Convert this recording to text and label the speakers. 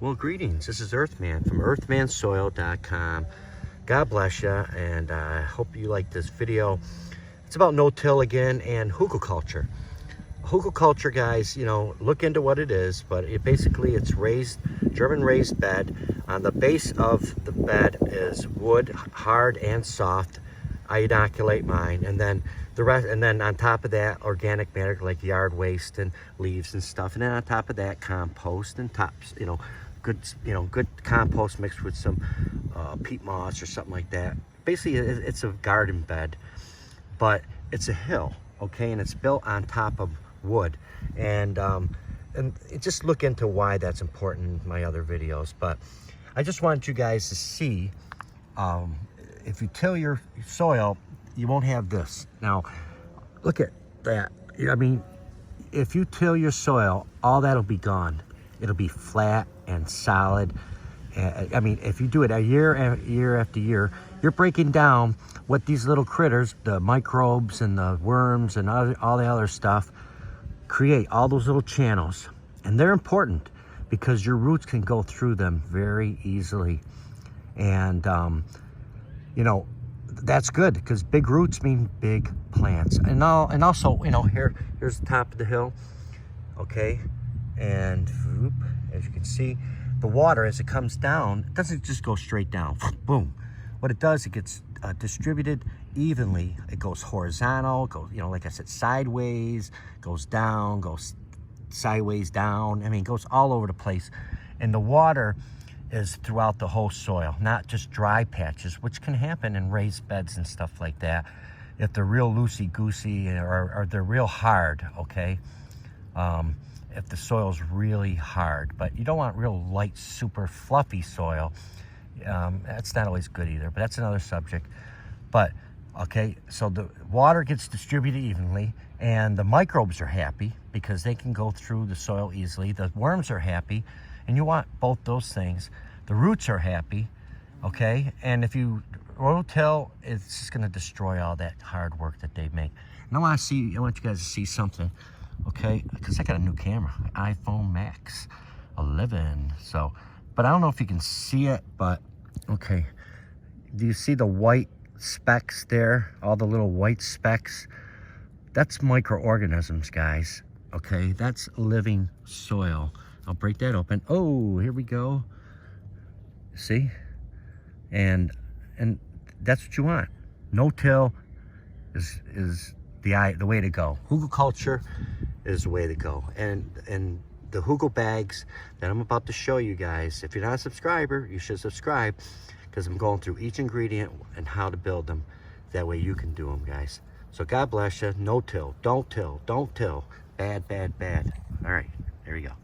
Speaker 1: Well, greetings. This is Earthman from earthmansoil.com. God bless you, and I hope you like this video. It's about no-till again and hügelkultur. Hügelkultur, guys, you know, look into what it is, but it's raised, German raised bed. On the base of the bed is wood, hard and soft. I inoculate mine, and then the rest, and then on top of that, organic matter like yard waste and leaves and stuff, and then on top of that, compost and tops, good compost mixed with some peat moss or something like that. Basically, it's a garden bed, but it's a hill, okay, and it's built on top of wood, and just look into why that's important in my other videos. But I just wanted you guys to see, if you till your soil, you won't have this. Now, look at that. I mean, if you till your soil, all that'll be gone. It'll be flat and solid. I mean, if you do it year after year, you're breaking down what these little critters, the microbes and the worms and all the other stuff, create, all those little channels. And they're important because your roots can go through them very easily. And, you know, that's good because big roots mean big plants. And also, you know, here's the top of the hill, okay? And whoop, as you can see, the water, as it comes down, it doesn't just go straight down, boom. What it does, it gets distributed evenly. It goes horizontal, goes, you know, like I said, sideways, goes down, goes sideways down. I mean, it goes all over the place. And the water is throughout the whole soil, not just dry patches, which can happen in raised beds and stuff like that if they're real loosey-goosey or they're real hard, okay? If the soil's really hard, but you don't want real light, super fluffy soil. That's not always good either, but that's another subject. But, okay, so the water gets distributed evenly, and the microbes are happy because they can go through the soil easily. The worms are happy, and you want both those things. The roots are happy, okay? And if you roll-till, it's just gonna destroy all that hard work that they make. And I want you guys to see something, okay? Because I got a new camera, iPhone Max 11. So, but I don't know if you can see it, but okay. Do you see the white specks there? All the little white specks? That's microorganisms, guys, okay? That's living soil. I'll break that open. Oh, here we go. See? And that's what you want. No-till is the way to go. Hügelkultur is the way to go. And the hugel bags that I'm about to show you guys, if you're not a subscriber, you should subscribe, because I'm going through each ingredient and how to build them. That way you can do them, guys. So God bless you. No-till. Don't till. Don't till. Bad, bad, bad. All right. There you go.